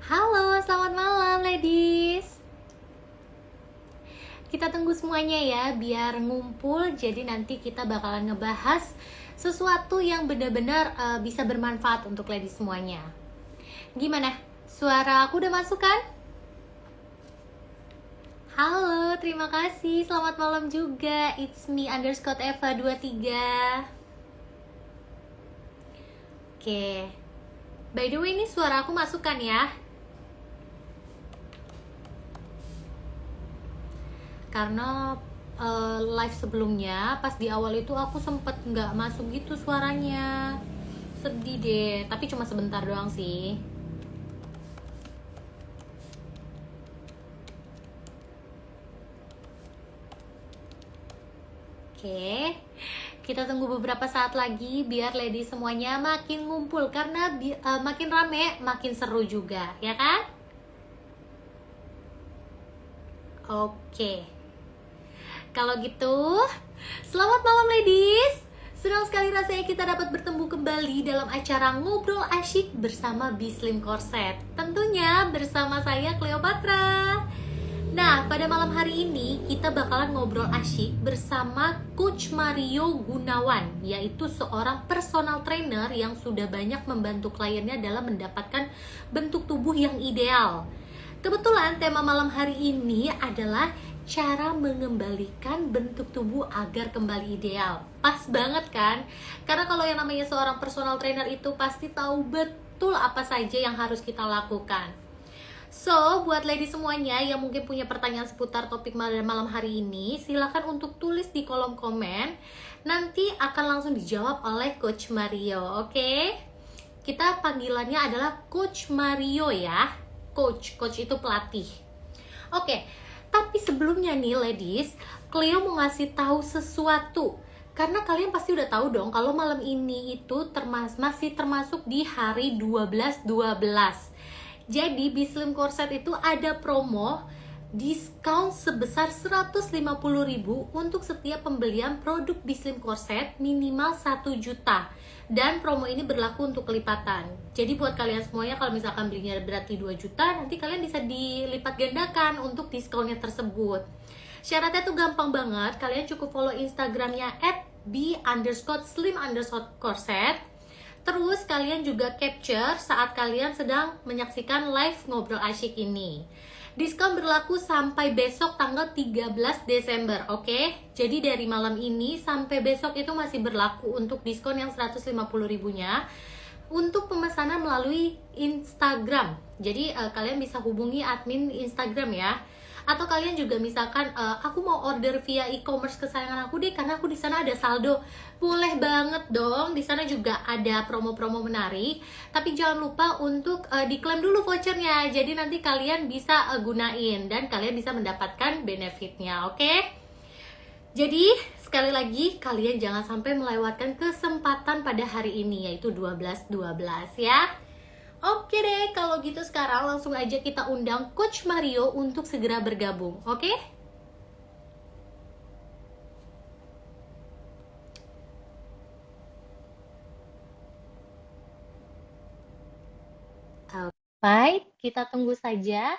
Halo, selamat malam ladies. Kita tunggu semuanya ya biar ngumpul. Jadi nanti kita bakalan ngebahas sesuatu yang benar-benar bisa bermanfaat untuk ladies semuanya. Gimana? Suara aku udah masuk kan? Halo, terima kasih. Selamat malam juga. It's me underscore Eva 23. Oke. By the way, ini suara aku masuk kan ya? Karena live sebelumnya pas di awal itu aku sempet nggak masuk gitu suaranya, sedih deh, tapi cuma sebentar doang sih. Oke, kita tunggu beberapa saat lagi biar lady semuanya makin ngumpul, karena makin rame makin seru juga, ya kan? Oke, kalau gitu, selamat malam ladies. Senang sekali rasanya kita dapat bertemu kembali dalam acara Ngobrol Asyik bersama Bislim Korset. Tentunya bersama saya Cleopatra. Nah, pada malam hari ini kita bakalan ngobrol asyik bersama Coach Mario Gunawan, yaitu seorang personal trainer yang sudah banyak membantu kliennya dalam mendapatkan bentuk tubuh yang ideal. Kebetulan tema malam hari ini adalah cara mengembalikan bentuk tubuh agar kembali ideal. Pas banget kan? Karena kalau yang namanya seorang personal trainer itu pasti tahu betul apa saja yang harus kita lakukan. So, buat lady semuanya yang mungkin punya pertanyaan seputar topik malam hari ini, silakan untuk tulis di kolom komen. Nanti akan langsung dijawab oleh Coach Mario, oke? Kita panggilannya adalah Coach Mario ya. Coach itu pelatih. Oke, tapi sebelumnya nih ladies, Cleo mau ngasih tahu sesuatu. Karena kalian pasti udah tahu dong kalau malam ini itu masih termasuk di hari 12-12. Jadi Bislim Korset itu ada promo diskon sebesar 150.000 untuk setiap pembelian produk Bislim Korset minimal 1 juta. Dan promo ini berlaku untuk kelipatan. Jadi buat kalian semuanya kalau misalkan belinya berarti 2 juta, nanti kalian bisa dilipat gandakan untuk diskonnya tersebut. Syaratnya tuh gampang banget, kalian cukup follow Instagramnya @b_slim_korset. Terus kalian juga capture saat kalian sedang menyaksikan live Ngobrol Asyik ini. Diskon berlaku sampai besok tanggal 13 Desember, oke? Jadi dari malam ini sampai besok itu masih berlaku untuk diskon yang 150 ribunya untuk pemesanan melalui Instagram. Jadi kalian bisa hubungi admin Instagram ya. Atau kalian juga misalkan aku mau order via e-commerce kesayangan aku deh karena aku di sana ada saldo. Boleh banget dong. Di sana juga ada promo-promo menarik. Tapi jangan lupa untuk diklaim dulu vouchernya. Jadi nanti kalian bisa gunain dan kalian bisa mendapatkan benefitnya, oke? Jadi sekali lagi kalian jangan sampai melewatkan kesempatan pada hari ini yaitu 12-12 ya. Oke deh, kalau gitu sekarang langsung aja kita undang Coach Mario untuk segera bergabung, oke? Baik, kita tunggu saja.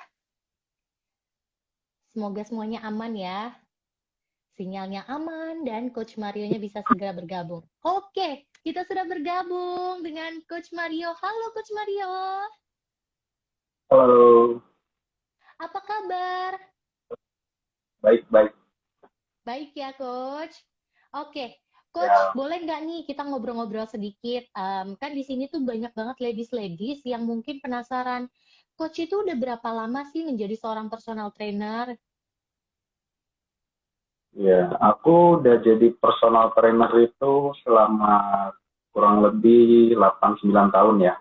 Semoga semuanya aman ya. Sinyalnya aman dan Coach Mario-nya bisa segera bergabung. Oke, kita sudah bergabung dengan Coach Mario. Halo Coach Mario. Halo, Apa kabar? baik-baik Baik ya, Coach. Oke, Coach, ya. boleh nggak nih kita ngobrol-ngobrol sedikit? Kan di sini tuh banyak banget ladies-ladies yang mungkin penasaran. Coach itu udah berapa lama sih menjadi seorang personal trainer? Ya, aku udah jadi personal trainer itu selama kurang lebih 8-9 tahun ya.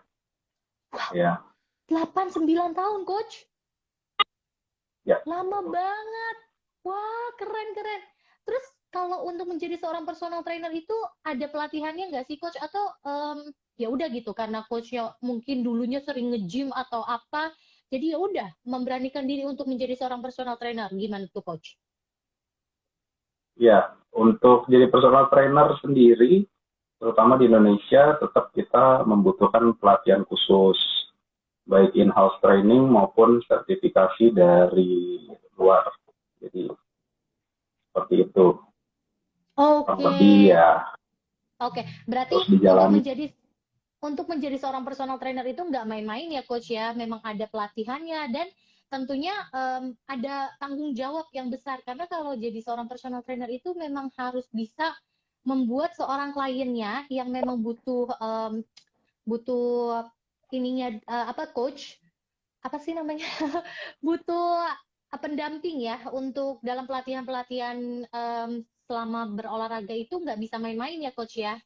Wow, Ya, 8-9 tahun, Coach. ya. Lama banget. Wah, keren-keren. Terus kalau untuk menjadi seorang personal trainer itu ada pelatihannya nggak sih, Coach? Atau ya udah gitu karena coachnya mungkin dulunya sering nge-gym atau apa, jadi ya udah memberanikan diri untuk menjadi seorang personal trainer. Gimana tuh, Coach? Ya, untuk jadi personal trainer sendiri, terutama di Indonesia, tetap kita membutuhkan pelatihan khusus. baik in-house training maupun sertifikasi dari luar. Jadi seperti itu. Kurang Oke. lebih ya Oke, berarti terus dijalani. untuk menjadi seorang personal trainer itu nggak main-main ya coach ya, memang ada pelatihannya dan tentunya ada tanggung jawab yang besar karena kalau jadi seorang personal trainer itu memang harus bisa membuat seorang kliennya yang memang butuh ininya apa coach apa sih namanya butuh pendamping ya untuk dalam pelatihan-pelatihan selama berolahraga itu nggak bisa main-main ya coach ya.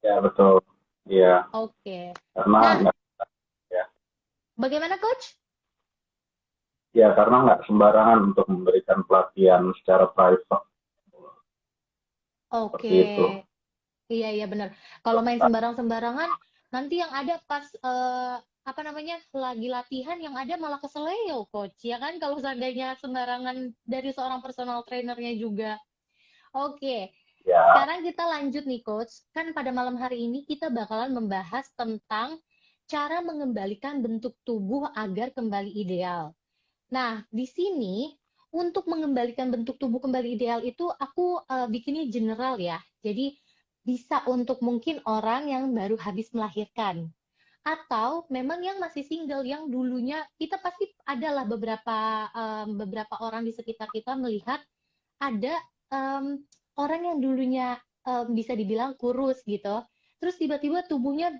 Ya betul. Iya, Oke. karena Nah, nggak ya, bagaimana coach? ya karena nggak sembarangan untuk memberikan pelatihan secara private seperti Oke. itu. Iya, iya benar. Kalau main sembarang-sembarangan, nanti yang ada pas apa namanya lagi latihan yang ada malah keseleo, coach. Ya kan kalau seandainya sembarangan dari seorang personal trainernya juga. Oke, Ya, sekarang kita lanjut nih, coach. Kan pada malam hari ini kita bakalan membahas tentang cara mengembalikan bentuk tubuh agar kembali ideal. Nah, di sini untuk mengembalikan bentuk tubuh kembali ideal itu aku bikinnya general ya. Jadi bisa untuk mungkin orang yang baru habis melahirkan atau memang yang masih single yang dulunya kita pasti adalah beberapa orang di sekitar kita melihat ada orang yang dulunya bisa dibilang kurus gitu. Terus tiba-tiba tubuhnya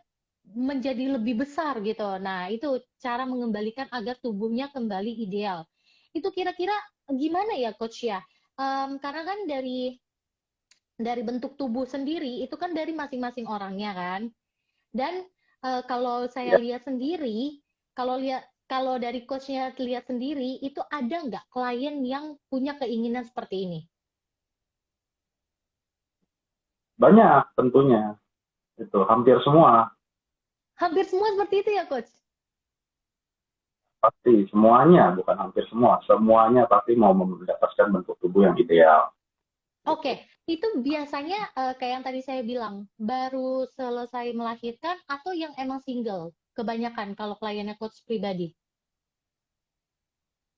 menjadi lebih besar gitu. Nah, itu cara mengembalikan agar tubuhnya kembali ideal. Itu kira-kira gimana ya, Coach ya? Karena kan dari bentuk tubuh sendiri itu kan dari masing-masing orangnya kan. Dan kalau saya ya, lihat sendiri, kalau dari coachnya lihat sendiri, itu ada nggak klien yang punya keinginan seperti ini? banyak tentunya itu hampir semua Hampir semua seperti itu ya, Coach? pasti semuanya bukan hampir semua semuanya pasti mau mendapatkan bentuk tubuh yang ideal Oke, gitu. itu biasanya kayak yang tadi saya bilang, baru selesai melahirkan atau yang emang single? Kebanyakan kalau kliennya coach pribadi.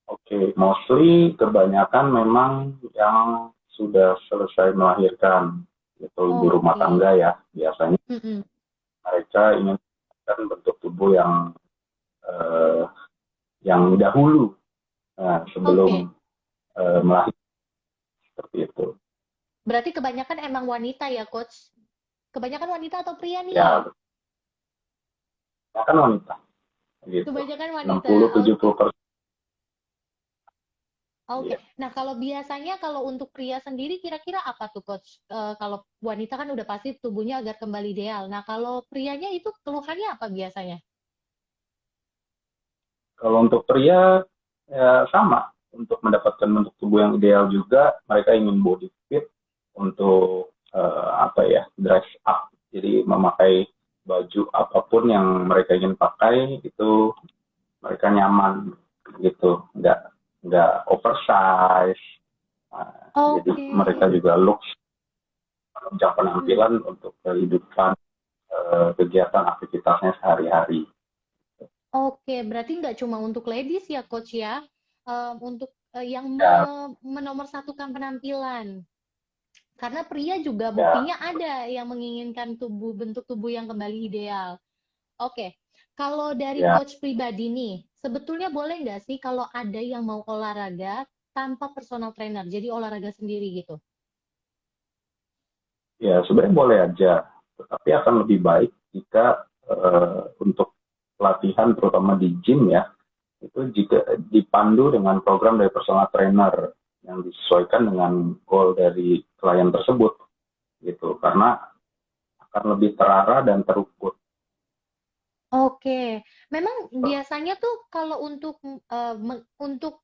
Oke, mostly kebanyakan memang yang sudah selesai melahirkan itu ibu rumah Oke. tangga ya biasanya Mm-mm. mereka ingin mendapatkan bentuk tubuh eh, yang dahulu Oke. sebelum melahirkan seperti itu. Berarti kebanyakan emang wanita ya, coach? Kebanyakan wanita atau pria nih? Ya, kan wanita gitu. Kebanyakan wanita. 60-70%. Oke. Ya. Nah, kalau biasanya kalau untuk pria sendiri kira-kira apa tuh, coach? Kalau wanita kan udah pasti tubuhnya agar kembali ideal. Nah, kalau prianya itu keluhannya apa biasanya? Kalau untuk pria ya sama untuk mendapatkan bentuk tubuh yang ideal juga mereka ingin body fit untuk apa ya dress up jadi memakai baju apapun yang mereka ingin pakai itu mereka nyaman gitu nggak oversize. Jadi Oke. mereka juga looks menunjang Hmm. penampilan untuk kehidupan kegiatan aktivitasnya sehari-hari. Oke, berarti nggak cuma untuk ladies ya, coach ya? Untuk yang Ya, menomorsatukan penampilan. Karena pria juga ya, buktinya ada yang menginginkan bentuk tubuh yang kembali ideal. Oke, kalau dari ya, coach pribadi nih, sebetulnya boleh nggak sih kalau ada yang mau olahraga tanpa personal trainer, jadi olahraga sendiri gitu? ya sebenarnya boleh aja, tetapi akan lebih baik jika untuk pelatihan terutama di gym ya, itu jika dipandu dengan program dari personal trainer yang disesuaikan dengan goal dari klien tersebut gitu, karena akan lebih terarah dan terukur. Oke, memang biasanya tuh kalau untuk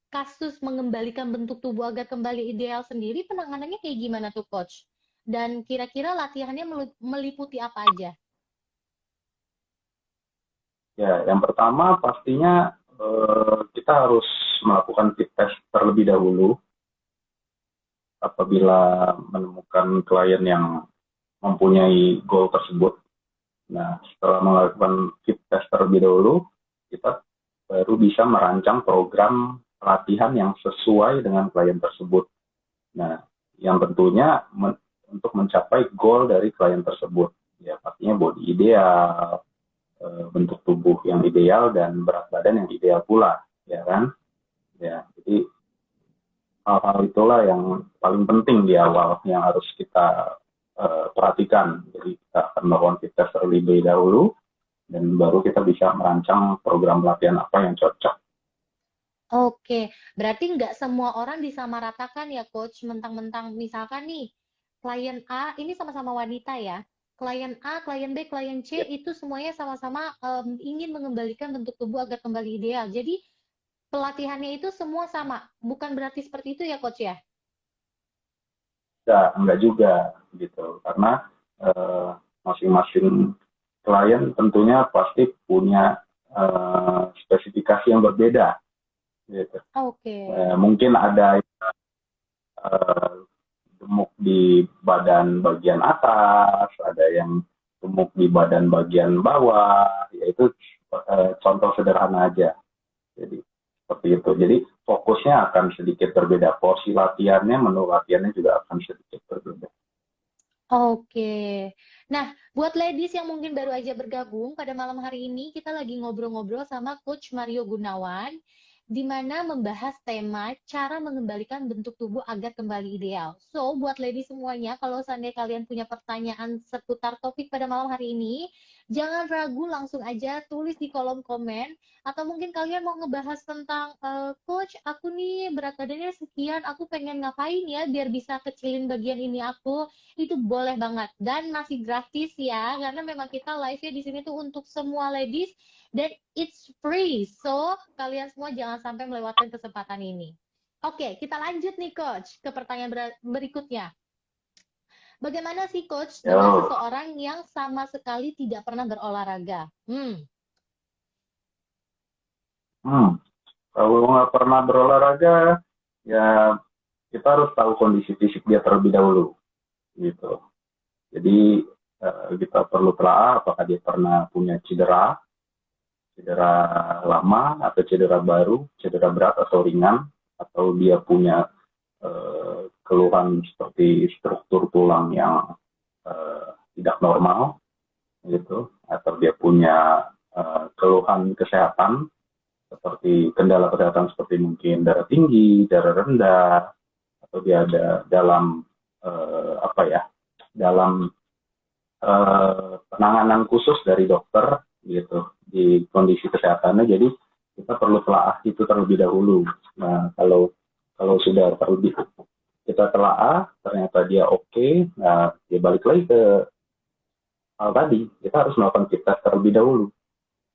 kasus mengembalikan bentuk tubuh agar kembali ideal sendiri, penanganannya kayak gimana tuh, Coach? Dan kira-kira latihannya meliputi apa aja? Ya, yang pertama pastinya kita harus melakukan fit test terlebih dahulu apabila menemukan klien yang mempunyai goal tersebut Nah, setelah melakukan fit test terlebih dahulu, kita baru bisa merancang program pelatihan yang sesuai dengan klien tersebut. Nah, yang tentunya untuk mencapai goal dari klien tersebut. Ya, pastinya body ideal, bentuk tubuh yang ideal, dan berat badan yang ideal pula, ya kan? Ya, jadi hal-hal itulah yang paling penting di awal yang harus kita perhatikan. Jadi kita akan melakukan fit test terlebih dahulu, dan baru kita bisa merancang program latihan apa yang cocok. Oke, berarti nggak semua orang disamaratakan ya, Coach. Mentang-mentang misalkan nih, klien A ini sama-sama wanita ya. Klien A, klien B, klien C Ya, itu semuanya sama-sama ingin mengembalikan bentuk tubuh agar kembali ideal. Jadi pelatihannya itu semua sama. Bukan berarti seperti itu ya, Coach ya? enggak juga gitu, karena eh, masing-masing klien tentunya pasti punya spesifikasi yang berbeda gitu. Oke. Mungkin ada eh, gemuk di badan bagian atas, ada yang gemuk di badan bagian bawah, yaitu contoh sederhana aja. Jadi seperti itu. Jadi fokusnya akan sedikit berbeda. Porsi latihannya, menu latihannya juga akan sedikit berbeda. Oke. Nah, buat ladies yang mungkin baru aja bergabung, pada malam hari ini kita lagi ngobrol-ngobrol sama Coach Mario Gunawan, di mana membahas tema cara mengembalikan bentuk tubuh agar kembali ideal. So, buat ladies semuanya, kalau seandainya kalian punya pertanyaan seputar topik pada malam hari ini, jangan ragu, langsung aja tulis di kolom komen. Atau mungkin kalian mau ngebahas tentang, Coach, aku nih berat badannya sekian, aku pengen ngapain ya biar bisa kecilin bagian ini aku, itu boleh banget dan masih gratis ya karena memang kita live-nya di sini tuh untuk semua ladies dan it's free. So, kalian semua jangan sampai melewatkan kesempatan ini. Oke, kita lanjut nih coach ke pertanyaan berikutnya. Bagaimana sih coach dengan Ya, seseorang yang sama sekali tidak pernah berolahraga? hmm, kalau nggak pernah berolahraga, ya kita harus tahu kondisi fisik dia terlebih dahulu, gitu. Jadi kita perlu telah apakah dia pernah punya cedera, cedera lama atau cedera baru, cedera berat atau ringan, atau dia punya keluhan seperti struktur tulang yang tidak normal, gitu, atau dia punya keluhan kesehatan seperti kendala kesehatan seperti mungkin darah tinggi, darah rendah, atau dia ada dalam apa ya, dalam penanganan khusus dari dokter gitu di kondisi kesehatannya. Jadi kita perlu telah itu terlebih dahulu. Nah, kalau kalau sudah terlebih kita telah ternyata dia oke, nah dia balik lagi ke hal tadi, kita harus melakukan fit test terlebih dahulu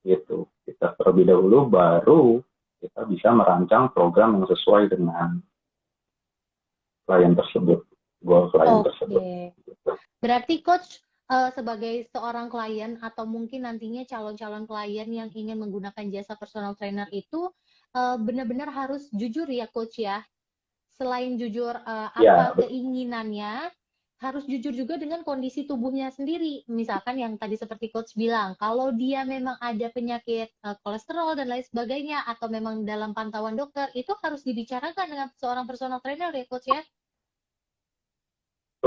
gitu. Fit test terlebih dahulu baru kita bisa merancang program yang sesuai dengan klien tersebut, goal klien tersebut. Oke. Berarti coach sebagai seorang klien atau mungkin nantinya calon-calon klien yang ingin menggunakan jasa personal trainer itu benar-benar harus jujur ya coach ya. Selain jujur Ya, apa keinginannya, harus jujur juga dengan kondisi tubuhnya sendiri. Misalkan yang tadi seperti coach bilang, kalau dia memang ada penyakit kolesterol dan lain sebagainya atau memang dalam pantauan dokter, itu harus dibicarakan dengan seorang personal trainer ya coach ya.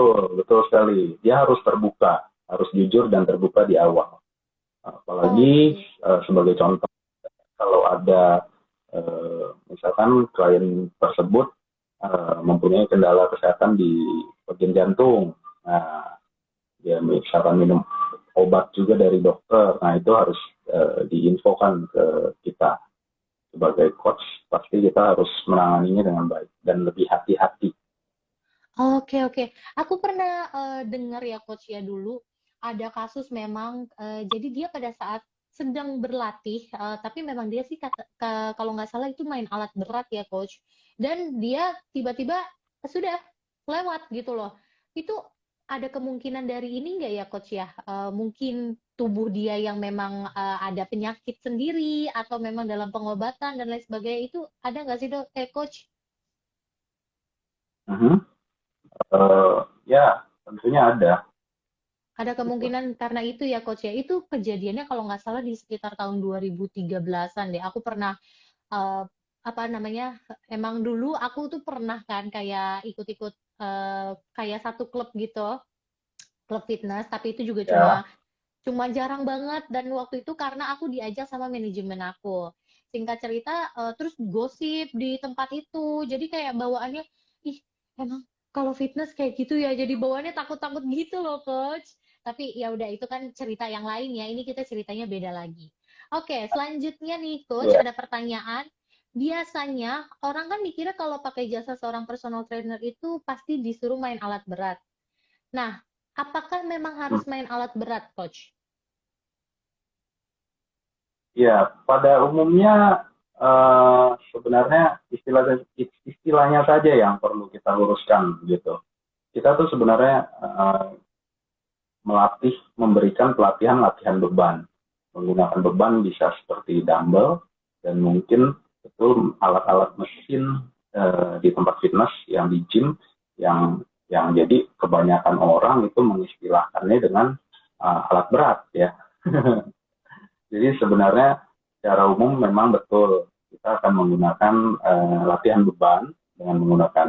betul, betul sekali. Dia harus terbuka, harus jujur dan terbuka di awal. Apalagi Oke. sebagai contoh, kalau ada misalkan klien tersebut mempunyai kendala kesehatan di bagian jantung, nah dia misalkan minum obat juga dari dokter, nah itu harus diinfokan ke kita sebagai coach. Pasti kita harus menanganinya dengan baik dan lebih hati-hati. Oke, oke. Aku pernah dengar ya coach ya dulu ada kasus memang jadi dia pada saat sedang berlatih tapi memang dia sih kalau nggak salah itu main alat berat ya coach dan dia tiba-tiba sudah lewat gitu loh. Itu ada kemungkinan dari ini nggak ya coach ya? Mungkin tubuh dia yang memang ada penyakit sendiri atau memang dalam pengobatan dan lain sebagainya itu ada nggak sih dok? Coach? Uh-huh. Ya, tentunya ada. Ada kemungkinan karena itu ya coach ya. Itu kejadiannya kalau nggak salah di sekitar tahun 2013-an deh. Aku pernah eh, apa namanya? Emang dulu aku tuh pernah kan kayak ikut-ikut kayak satu klub gitu, klub fitness, tapi itu juga cuma Ya, cuma jarang banget dan waktu itu karena aku diajak sama manajemen aku. Singkat cerita, terus gosip di tempat itu. Jadi kayak bawaannya, ih emang kalau fitness kayak gitu ya. Jadi bawaannya takut-takut gitu loh, coach. Tapi ya udah itu kan cerita yang lain ya. Ini kita ceritanya beda lagi. Oke, selanjutnya nih, coach, ya, ada pertanyaan. Biasanya orang kan mikirnya kalau pakai jasa seorang personal trainer itu pasti disuruh main alat berat. Nah, apakah memang harus main alat berat, coach? ya. Pada umumnya sebenarnya istilahnya saja yang perlu kita luruskan gitu. Kita tuh sebenarnya memberikan latihan beban. Menggunakan beban bisa seperti dumbbell dan mungkin itu alat-alat mesin di tempat fitness yang di gym yang jadi kebanyakan orang itu mengistilahkannya dengan alat berat ya. Jadi sebenarnya secara umum memang betul kita akan menggunakan latihan beban dengan menggunakan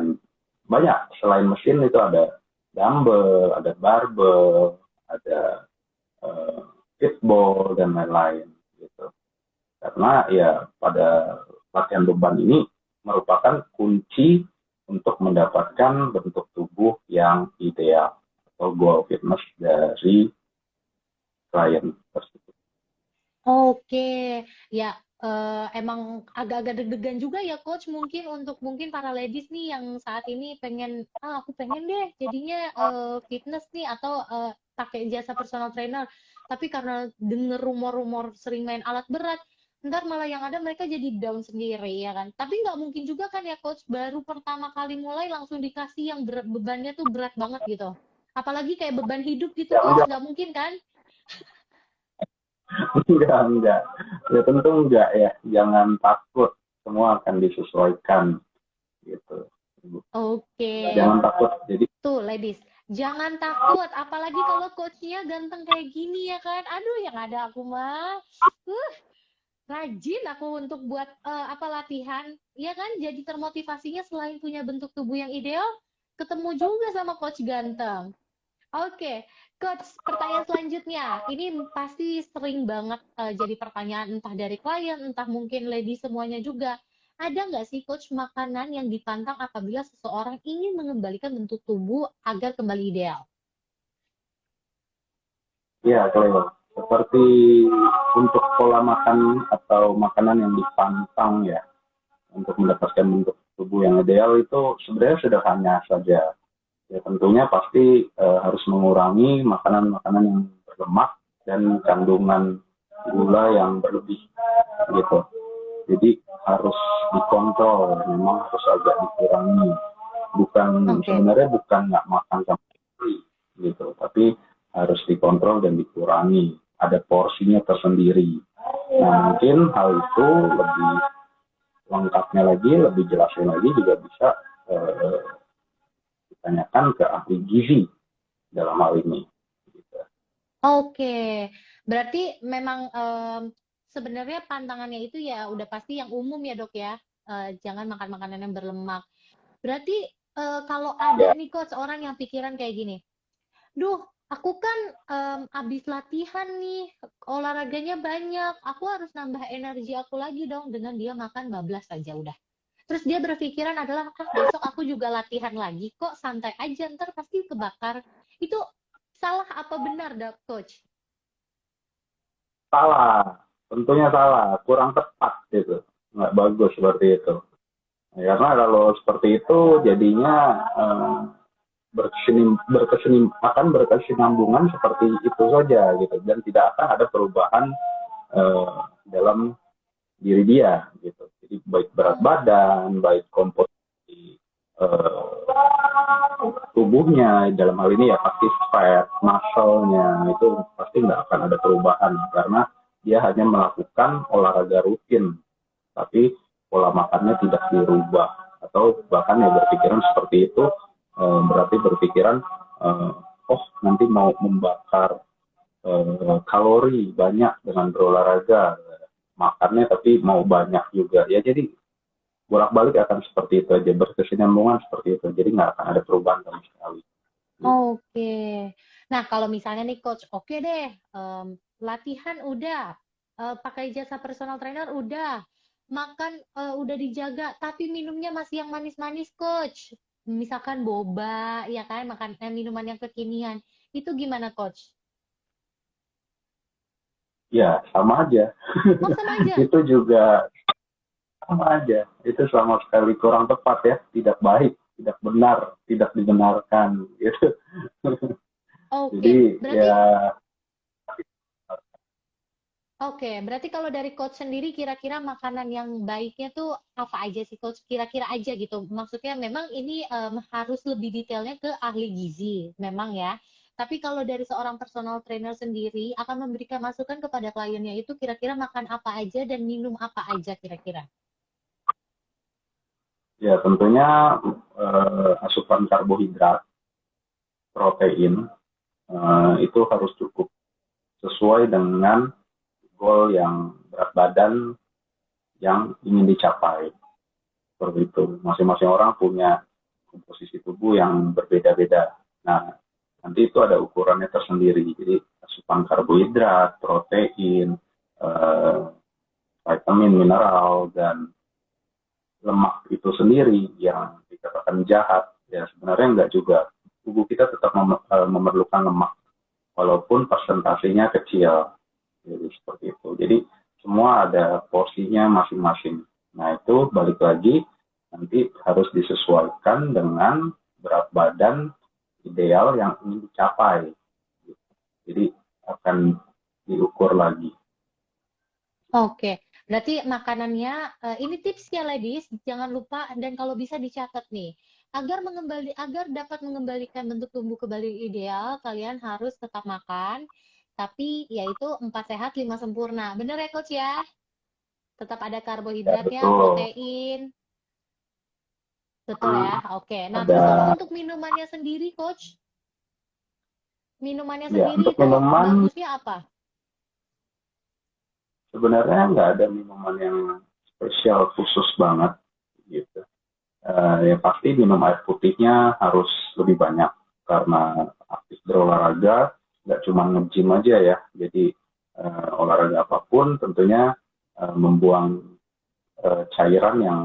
banyak selain mesin itu ada dumbbell, ada barbell, ada uh, fitball dan lain-lain gitu. Karena ya pada latihan beban ini merupakan kunci untuk mendapatkan bentuk tubuh yang ideal atau goal fitness dari klien tersebut. Oke, ya emang agak-agak deg-degan juga ya coach mungkin untuk mungkin para ladies nih yang saat ini pengen aku pengen deh jadinya fitness nih atau pakai jasa personal trainer. Tapi karena denger rumor-rumor sering main alat berat, ntar malah yang ada mereka jadi down sendiri ya kan. Tapi nggak mungkin juga kan ya coach baru pertama kali mulai langsung dikasih yang berat, bebannya tuh berat banget gitu. Apalagi kayak beban hidup gitu Ya, coach, enggak, nggak mungkin kan? enggak. Ya tentu enggak ya. Jangan takut. Semua akan disesuaikan gitu. Oke. Jangan takut. Jadi Tuh, ladies, jangan takut. Apalagi kalau coachnya ganteng kayak gini ya kan. Aduh, yang ada aku mah. Uh, rajin aku untuk buat apa latihan. Ya kan, jadi termotivasinya selain punya bentuk tubuh yang ideal, ketemu juga sama coach ganteng. Oke, coach, pertanyaan selanjutnya. Ini pasti sering banget jadi pertanyaan entah dari klien, entah mungkin lady semuanya juga. Ada nggak sih coach makanan yang dipantang apabila seseorang ingin mengembalikan bentuk tubuh agar kembali ideal? ya Cleo, seperti untuk pola makan atau makanan yang dipantang ya untuk mendapatkan bentuk tubuh yang ideal itu sebenarnya sederhana saja. Ya tentunya pasti harus mengurangi makanan-makanan yang berlemak dan kandungan gula yang berlebih gitu. Jadi harus dikontrol, memang harus agak dikurangi. Oke. Sebenarnya bukan nggak makan sama sekali gitu, tapi harus dikontrol dan dikurangi. Ada porsinya tersendiri. Nah mungkin hal itu lebih lengkapnya lagi, lebih jelasnya lagi juga bisa eh, ditanyakan ke ahli gizi dalam hal ini. Gitu. Oke, berarti memang sebenarnya pantangannya itu ya udah pasti yang umum ya dok ya. Jangan makan makanan yang berlemak. Berarti kalau ada Ya, nih coach orang yang pikiran kayak gini, duh, aku kan abis latihan nih, olahraganya banyak, aku harus nambah energi aku lagi dong dengan dia makan bablas saja udah. Terus dia berpikiran adalah, ah besok aku juga latihan lagi kok, santai aja, ntar pasti kebakar. Itu salah apa benar, Dok, Coach? salah, tentunya salah, kurang tepat gitu, nggak bagus seperti itu. Karena kalau seperti itu jadinya akan berkesinambungan seperti itu saja gitu dan tidak akan ada perubahan eh, dalam diri dia gitu. Jadi baik berat Oh, badan, baik komposisi tubuhnya dalam hal ini ya pasti fat, muscle-nya itu pasti nggak akan ada perubahan karena dia hanya melakukan olahraga rutin, tapi pola makannya tidak dirubah atau bahkan ya berpikiran seperti itu berarti berpikiran oh nanti mau membakar kalori banyak dengan berolahraga, makannya tapi mau banyak juga. Ya jadi bolak-balik akan seperti itu aja, berkesinambungan seperti itu. Jadi nggak akan ada perubahan sama sekali. Gitu. Oke. Nah, kalau misalnya nih coach, oke deh, latihan udah, pakai jasa personal trainer udah, makan udah dijaga, tapi minumnya masih yang manis-manis coach. Misalkan boba, ya kan, makan minuman yang kekinian. Itu gimana coach? Ya sama aja. Oh, sama aja. Itu juga sama aja. Itu sama sekali kurang tepat ya, tidak baik, tidak benar, tidak dibenarkan gitu. Oke, Jadi berarti ya Oke, berarti kalau dari coach sendiri kira-kira makanan yang baiknya tuh apa aja sih coach? Kira-kira aja gitu. Maksudnya memang ini harus lebih detailnya ke ahli gizi, memang ya. Tapi kalau dari seorang personal trainer sendiri akan memberikan masukan kepada kliennya itu kira-kira makan apa aja dan minum apa aja kira-kira. ya tentunya asupan karbohidrat, protein itu harus cukup sesuai dengan goal yang berat badan yang ingin dicapai. Seperti itu. Masing-masing orang punya komposisi tubuh yang berbeda-beda. Nah, nanti itu ada ukurannya tersendiri. Jadi asupan karbohidrat, protein, eh, vitamin, mineral, dan lemak itu sendiri yang dikatakan jahat. Ya sebenarnya enggak juga. Tubuh kita tetap memerlukan lemak, walaupun persentasenya kecil. Jadi seperti itu. Jadi semua ada porsinya masing-masing. Nah itu balik lagi nanti harus disesuaikan dengan berat badan ideal yang ingin dicapai. Jadi akan diukur lagi. Oke, berarti makanannya ini tips ya ladies, jangan lupa dan kalau bisa dicatat nih. Agar dapat mengembalikan bentuk tubuh kembali ideal, kalian harus tetap makan, tapi yaitu 4 sehat 5 sempurna. Bener ya coach ya? Tetap ada Ya karbohidratnya, betul. protein, betul ya? Oke. Nah, terus kalau Ada untuk minumannya sendiri coach, minumannya ya sendiri untuk itu minuman bagusnya apa? sebenarnya nggak ada minuman yang spesial khusus banget gitu. Ya pasti minum air putihnya harus lebih banyak karena aktif berolahraga nggak cuma nge-gym aja ya. Jadi olahraga apapun tentunya membuang cairan yang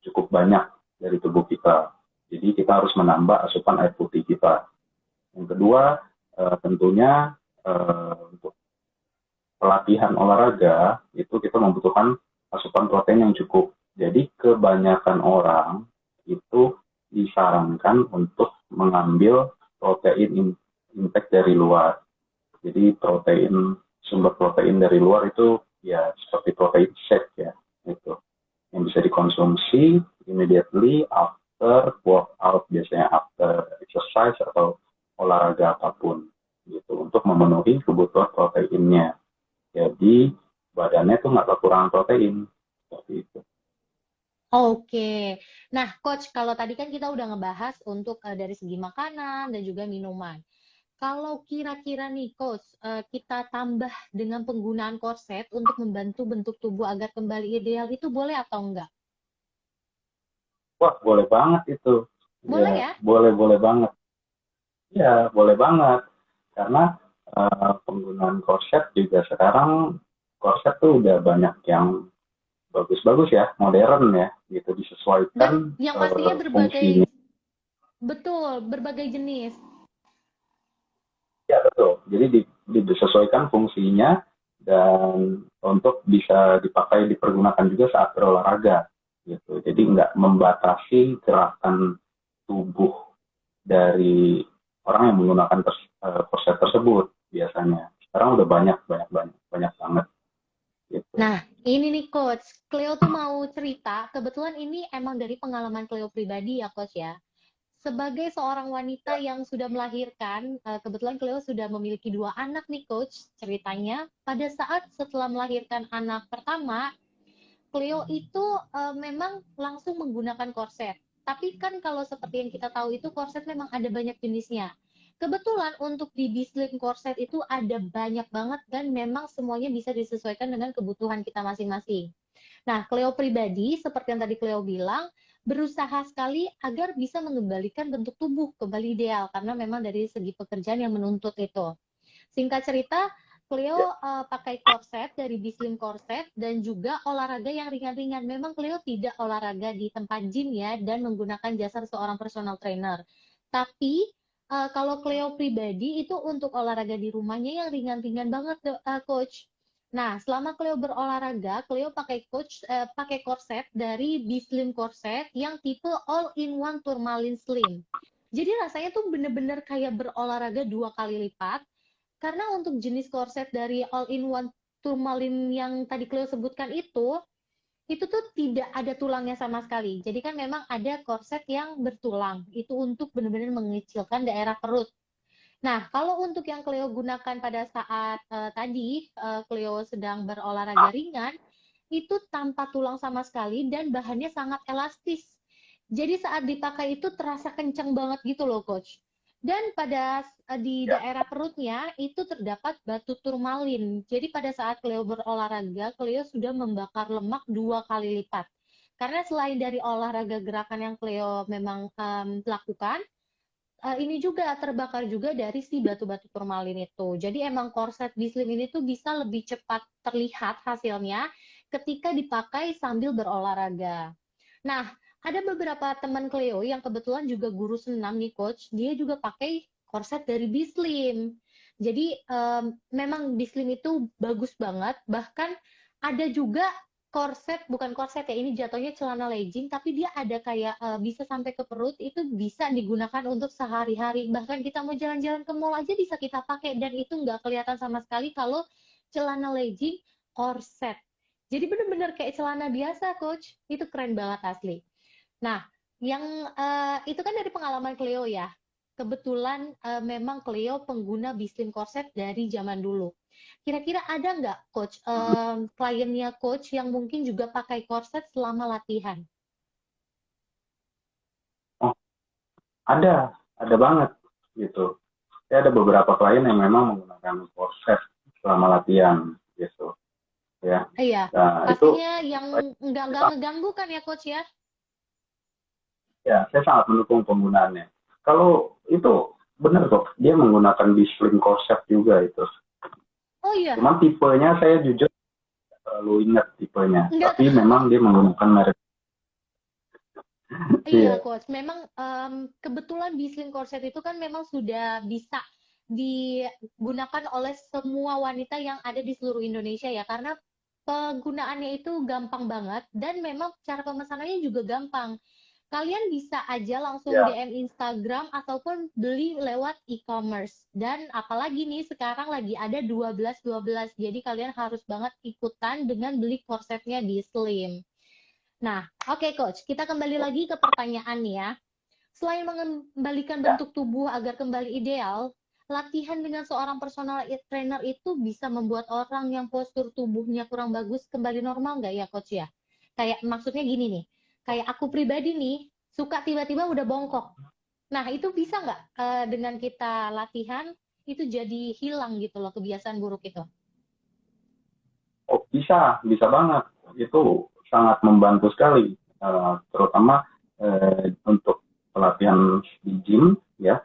cukup banyak dari tubuh kita. Jadi kita harus menambah asupan air putih kita. Yang kedua tentunya untuk pelatihan olahraga itu kita membutuhkan asupan protein yang cukup. Jadi kebanyakan orang itu disarankan untuk mengambil protein intake dari luar. Jadi sumber protein dari luar itu ya seperti protein shake ya itu yang bisa dikonsumsi immediately after workout, biasanya after exercise atau olahraga apapun gitu untuk memenuhi kebutuhan proteinnya. Jadi badannya tuh nggak kekurangan protein seperti itu. Oke. Nah, coach, kalau tadi kan kita udah ngebahas untuk dari segi makanan dan juga minuman. Kalau kira-kira nih, coach, kita tambah dengan penggunaan korset untuk membantu bentuk tubuh agar kembali ideal, itu boleh atau enggak? Wah boleh banget itu. Boleh Ya ya? boleh boleh banget. Ya boleh banget karena penggunaan korset juga sekarang korset tuh udah banyak yang bagus-bagus ya, modern ya, gitu Dan disesuaikan yang pastinya fungsinya. betul, berbagai jenis. Ya betul. Jadi disesuaikan fungsinya dan untuk bisa dipakai dipergunakan juga saat berolahraga gitu. Jadi nggak membatasi gerakan tubuh dari orang yang menggunakan korset tersebut biasanya. Sekarang udah banyak banyak banyak banyak banget gitu. Nah, ini nih coach, Cleo tuh mau cerita, kebetulan ini emang dari pengalaman Cleo pribadi ya coach ya. Sebagai seorang wanita yang sudah melahirkan, kebetulan Cleo sudah memiliki 2 anak nih coach. Ceritanya, pada saat setelah melahirkan anak pertama, Cleo itu memang langsung menggunakan korset. Tapi kan kalau seperti yang kita tahu itu korset memang ada banyak jenisnya. Kebetulan untuk di Bislim Corset itu ada banyak banget dan memang semuanya bisa disesuaikan dengan kebutuhan kita masing-masing. Nah, Cleo pribadi, seperti yang tadi Cleo bilang, berusaha sekali agar bisa mengembalikan bentuk tubuh kembali ideal, karena memang dari segi pekerjaan yang menuntut itu. Singkat cerita, Cleo Ya. pakai korset dari Bislim Korset dan juga olahraga yang ringan-ringan. Memang Cleo tidak olahraga di tempat gym ya dan menggunakan jasa seorang personal trainer. Tapi kalau Cleo pribadi itu untuk olahraga di rumahnya yang ringan-ringan banget, Coach. Nah, selama Cleo berolahraga, Cleo pakai korset dari Bislim Korset yang tipe all-in-one Tourmaline Slim. Jadi rasanya tuh bener-bener kayak berolahraga 2 kali lipat, karena untuk jenis korset dari all-in-one Tourmaline yang tadi Cleo sebutkan itu tuh tidak ada tulangnya sama sekali. Jadi kan memang ada korset yang bertulang, itu untuk benar-benar mengecilkan daerah perut. Nah, kalau untuk yang Cleo gunakan pada saat tadi Cleo sedang berolahraga ringan, itu tanpa tulang sama sekali dan bahannya sangat elastis. Jadi saat dipakai itu terasa kencang banget gitu loh, Coach. Dan pada di Ya. daerah perutnya itu terdapat batu turmalin. Jadi pada saat Cleo berolahraga, Cleo sudah membakar lemak 2 kali lipat. Karena selain dari olahraga gerakan yang Cleo memang lakukan, ini juga terbakar juga dari si batu-batu turmalin itu. Jadi emang korset Bislim ini tuh bisa lebih cepat terlihat hasilnya ketika dipakai sambil berolahraga. Nah, ada beberapa teman Cleo yang kebetulan juga guru senam nih, Coach. Dia juga pakai korset dari Bislim. Jadi memang Bislim itu bagus banget. Bahkan ada juga bukan korset ya, ini jatuhnya celana legging, tapi dia ada kayak bisa sampai ke perut, itu bisa digunakan untuk sehari-hari. Bahkan kita mau jalan-jalan ke mall aja bisa kita pakai, dan itu nggak kelihatan sama sekali kalau celana legging korset. Jadi bener-bener kayak celana biasa, Coach. Itu keren banget asli. Nah, yang itu kan dari pengalaman Cleo ya. Kebetulan memang Cleo pengguna Bislim Corset dari zaman dulu. Kira-kira ada nggak, Coach, kliennya Coach yang mungkin juga pakai korset selama latihan? Oh, ada banget gitu. Saya ada beberapa klien yang memang menggunakan korset selama latihan gitu ya. Iya, Nah, itu pastinya yang nggak ngeganggu kan ya, Coach ya? ya saya sangat mendukung penggunaannya. Kalau itu benar kok, dia menggunakan Bislim Corset juga itu. Oh iya, Cuman tipenya saya jujur terlalu ingat tipenya. nggak. Tapi memang dia menggunakan merek. Iya, Iya, Coach. Memang kebetulan Bislim Corset itu kan memang sudah bisa digunakan oleh semua wanita yang ada di seluruh Indonesia ya, karena penggunaannya itu gampang banget dan memang cara pemesanannya juga gampang. Kalian bisa aja langsung iya, DM Instagram ataupun beli lewat e-commerce. Dan apalagi nih sekarang lagi ada 12-12. Jadi kalian harus banget ikutan dengan beli korsetnya di Slim. Nah, oke Coach, kita kembali lagi ke pertanyaan nih ya. Selain mengembalikan iya. bentuk tubuh agar kembali ideal, latihan dengan seorang personal trainer itu bisa membuat orang yang postur tubuhnya kurang bagus kembali normal nggak ya Coach ya? Kayak maksudnya gini nih, kayak aku pribadi nih, suka tiba-tiba udah bongkok. Nah, itu bisa nggak dengan kita latihan, itu jadi hilang gitu loh kebiasaan buruk itu? Oh, bisa banget. Itu sangat membantu sekali, terutama untuk pelatihan di gym ya.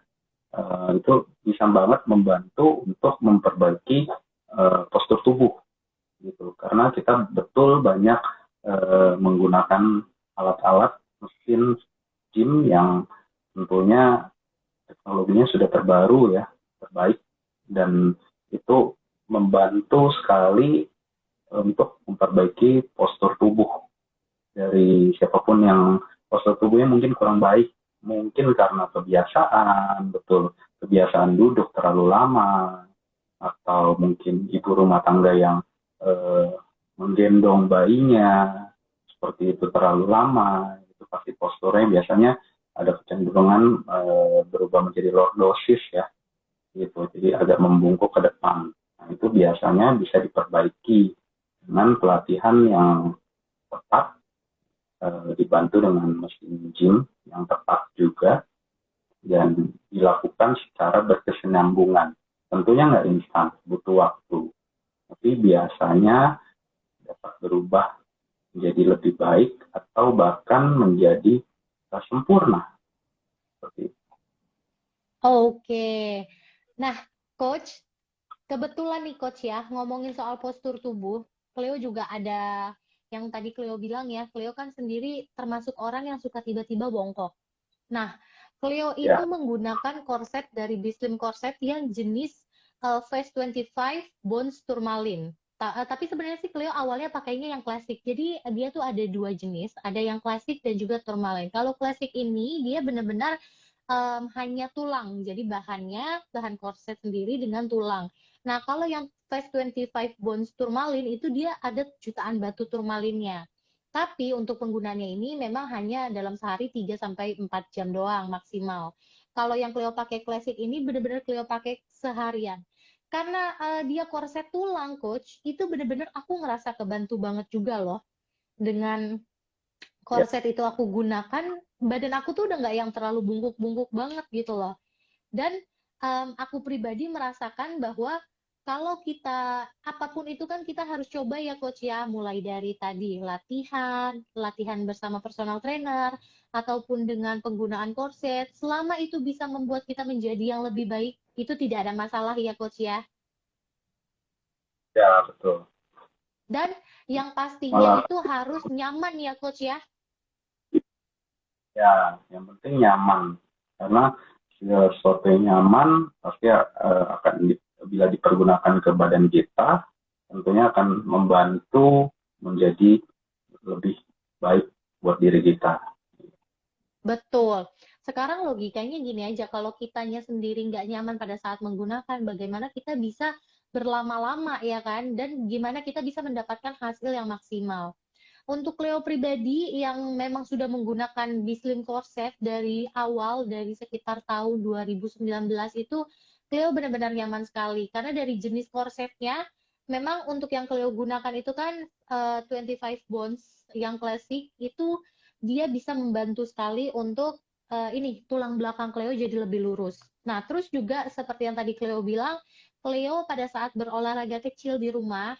Itu bisa banget membantu untuk memperbaiki postur tubuh gitu. Karena kita betul banyak menggunakan alat-alat mesin gym yang tentunya teknologinya sudah terbaru ya, terbaik dan itu membantu sekali untuk memperbaiki postur tubuh dari siapapun yang postur tubuhnya mungkin kurang baik, mungkin karena kebiasaan, betul, kebiasaan duduk terlalu lama, atau mungkin ibu rumah tangga yang eh, menggendong bayinya seperti itu terlalu lama, itu pasti posturnya biasanya ada kecenderungan berubah menjadi lordosis ya, gitu. Jadi agak membungkuk ke depan. Nah, itu biasanya bisa diperbaiki dengan pelatihan yang tepat, dibantu dengan mesin gym yang tepat juga. dan dilakukan secara berkesinambungan. Tentunya nggak instan, butuh waktu. Tapi biasanya dapat berubah menjadi lebih baik atau bahkan menjadi sempurna. Seperti itu. Oke. Nah, Coach, kebetulan nih Coach ya, ngomongin soal postur tubuh, Cleo juga ada yang tadi Cleo bilang ya, Cleo kan sendiri termasuk orang yang suka tiba-tiba bongkok. Nah, Cleo itu Ya, menggunakan korset dari Bislim Corset yang jenis Phase 25 Bones Tourmaline. Tapi sebenarnya sih Cleo awalnya pakainya yang klasik. Jadi dia tuh ada dua jenis, ada yang klasik dan juga tourmaline. Kalau klasik ini dia benar-benar hanya tulang. Jadi bahan korset sendiri dengan tulang. Nah, kalau yang Phase 25 Bones Tourmaline itu dia ada jutaan batu turmalinnya. Tapi untuk penggunaannya ini memang hanya dalam sehari 3 sampai 4 jam doang maksimal. Kalau yang Cleo pakai klasik ini benar-benar Cleo pakai seharian. Karena dia korset tulang, coach, itu benar-benar aku ngerasa kebantu banget juga loh. Dengan ya, korset itu aku gunakan, badan aku tuh udah nggak yang terlalu bungkuk-bungkuk banget gitu loh. Dan aku pribadi merasakan bahwa kalau kita apapun itu kan kita harus coba ya coach ya, mulai dari tadi latihan bersama personal trainer ataupun dengan penggunaan korset, selama itu bisa membuat kita menjadi yang lebih baik, itu tidak ada masalah ya coach ya. ya betul. Dan yang pastinya Malah itu harus nyaman ya coach ya. ya, yang penting nyaman. Karena segala sesuatu yang nyaman pasti akan bila dipergunakan ke badan kita, tentunya akan membantu menjadi lebih baik buat diri kita. Betul. Sekarang logikanya gini aja, kalau kitanya sendiri nggak nyaman pada saat menggunakan, bagaimana kita bisa berlama-lama ya kan? Dan gimana kita bisa mendapatkan hasil yang maksimal. Untuk Leo pribadi yang memang sudah menggunakan Bislim Corset dari awal, dari sekitar tahun 2019 itu, Cleo benar-benar nyaman sekali. Karena dari jenis korsetnya, memang untuk yang Cleo gunakan itu kan 25 Bones yang klasik, itu dia bisa membantu sekali untuk ini tulang belakang Cleo jadi lebih lurus. Nah, terus juga seperti yang tadi Cleo bilang, Cleo pada saat berolahraga kecil di rumah,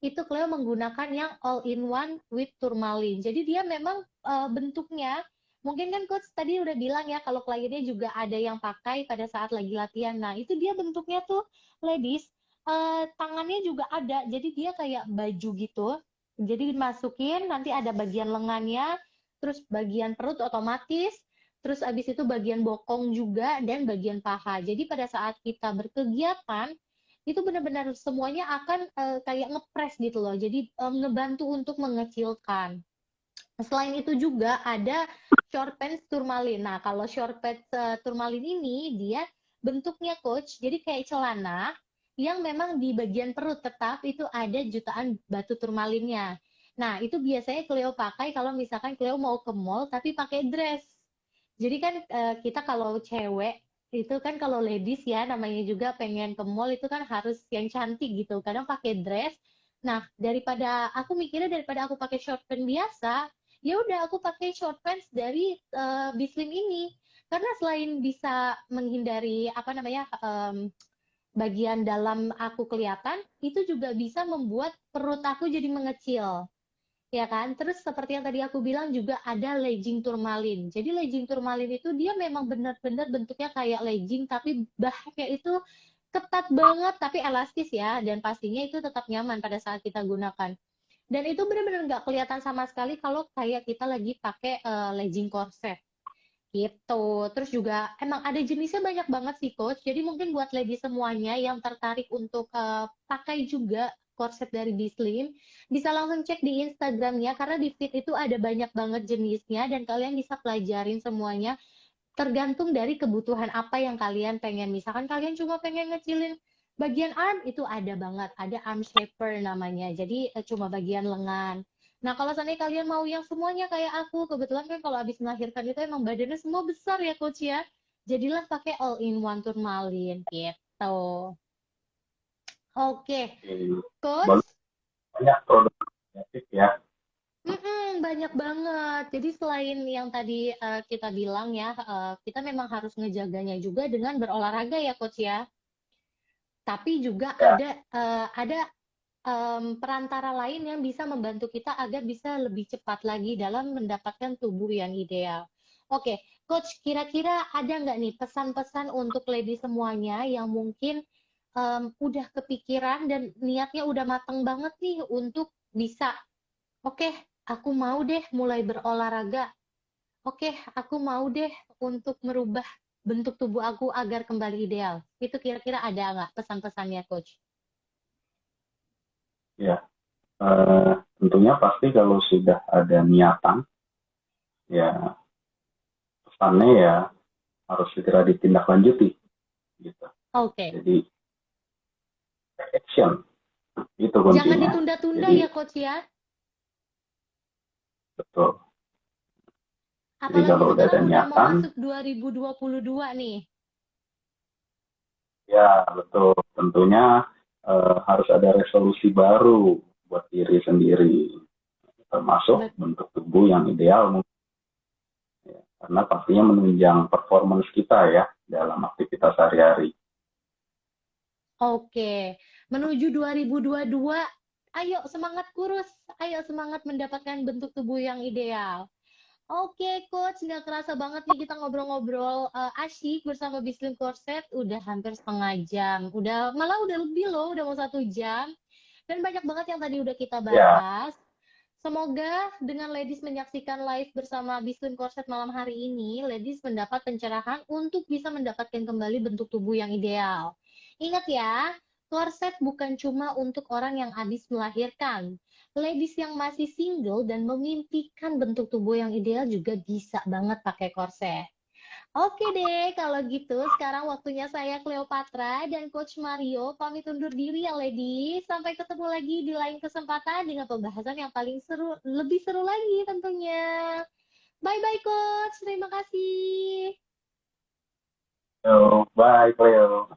itu Cleo menggunakan yang all-in-one with turmalin. Jadi dia memang bentuknya, mungkin kan coach tadi udah bilang ya kalau kliennya juga ada yang pakai pada saat lagi latihan. Nah itu dia bentuknya tuh ladies, tangannya juga ada, jadi dia kayak baju gitu. Jadi dimasukin, nanti ada bagian lengannya, terus bagian perut otomatis, terus abis itu bagian bokong juga, dan bagian paha. Jadi pada saat kita berkegiatan, itu benar-benar semuanya akan kayak ngepres gitu loh. Jadi ngebantu untuk mengecilkan. Selain itu juga ada short pants turmalin. Nah, kalau short pants turmalin ini dia bentuknya coach, jadi kayak celana yang memang di bagian perut tetap itu ada jutaan batu turmalinnya. Nah, itu biasanya Cleo pakai kalau misalkan Cleo mau ke mall tapi pakai dress. Jadi kan kita kalau cewek itu kan kalau ladies ya namanya juga pengen ke mall itu kan harus yang cantik gitu. Kadang pakai dress. Nah, daripada aku mikirnya daripada aku pakai short pants biasa, ya udah aku pakai short pants dari Bislim ini. Karena selain bisa menghindari apa namanya bagian dalam aku kelihatan, itu juga bisa membuat perut aku jadi mengecil ya kan? Terus seperti yang tadi aku bilang juga ada legging turmalin. Jadi legging turmalin itu dia memang benar-benar bentuknya kayak legging tapi bahannya itu ketat banget tapi elastis ya dan pastinya itu tetap nyaman pada saat kita gunakan. Dan itu benar-benar nggak kelihatan sama sekali kalau kayak kita lagi pakai legging corset gitu. Terus juga emang ada jenisnya banyak banget sih coach. Jadi mungkin buat lady semuanya yang tertarik untuk pakai juga korset dari Bislim, bisa langsung cek di Instagramnya karena di feed itu ada banyak banget jenisnya dan kalian bisa pelajarin semuanya tergantung dari kebutuhan apa yang kalian pengen. Misalkan kalian cuma pengen ngecilin bagian arm, itu ada banget. Ada arm shaper namanya. Jadi cuma bagian lengan. Nah, kalau seandainya kalian mau yang semuanya kayak aku, kebetulan kan kalau habis melahirkan itu emang badannya semua besar ya, Coach ya. Jadilah pakai all-in-one turmalin gitu. Oke, Jadi, Coach. banyak produk kreatif ya. banyak banget. Jadi selain yang tadi kita bilang ya, kita memang harus ngejaganya juga dengan berolahraga ya, Coach ya. Tapi juga Ya, ada perantara lain yang bisa membantu kita agar bisa lebih cepat lagi dalam mendapatkan tubuh yang ideal. Oke, Coach, kira-kira ada nggak nih pesan-pesan untuk lady semuanya yang mungkin udah kepikiran dan niatnya udah mateng banget nih untuk bisa, oke, aku mau deh mulai berolahraga. Oke, aku mau deh untuk merubah bentuk tubuh aku agar kembali ideal. Itu kira-kira ada nggak pesan-pesannya, Coach? ya. Tentunya pasti kalau sudah ada niatan, ya pesannya ya harus segera ditindaklanjuti gitu. Oke. Jadi action itu Jangan kuncinya. ditunda-tunda Jadi ya, Coach ya. betul. Jadi Apalagi kalau udah ada sekarang udah mau niatan, masuk 2022 nih. ya betul. Tentunya harus ada resolusi baru buat diri sendiri, termasuk Bet- bentuk tubuh yang ideal. Ya. Karena pastinya menunjang performance kita ya dalam aktivitas sehari-hari. Oke, menuju 2022, ayo semangat kurus, ayo semangat mendapatkan bentuk tubuh yang ideal. Oke, Coach, nggak kerasa banget nih kita ngobrol-ngobrol asyik bersama Bislim Corset. Udah hampir setengah jam. Malah udah lebih loh, udah mau 1 jam. Dan banyak banget yang tadi udah kita Ya, bahas. Semoga dengan ladies menyaksikan live bersama Bislim Corset malam hari ini, ladies mendapat pencerahan untuk bisa mendapatkan kembali bentuk tubuh yang ideal. Ingat ya, korset bukan cuma untuk orang yang habis melahirkan. Ladies yang masih single dan memimpikan bentuk tubuh yang ideal juga bisa banget pakai korset. Oke deh, kalau gitu sekarang waktunya saya Cleopatra dan Coach Mario pamit undur diri ya lady. Sampai ketemu lagi di lain kesempatan dengan pembahasan yang paling seru, lebih seru lagi tentunya. Bye-bye Coach, terima kasih. yo, bye Cleo.